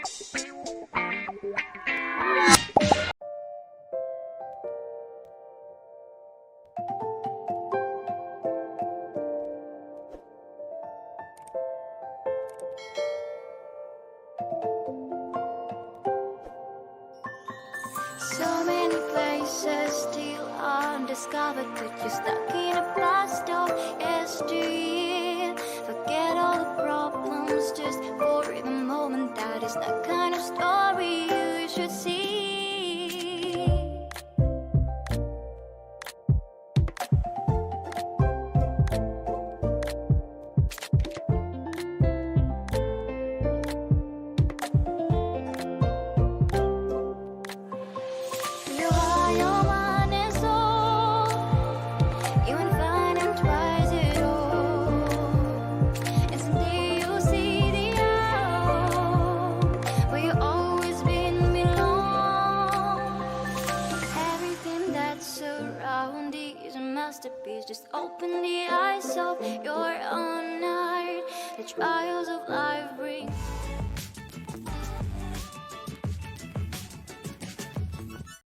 So many places still undiscovered, but you're stuck in a blast of yesteryear. Forget all the problems just for the moment. That is the kind of story you should see. Just open the eyes of your own heart. The trials of life bring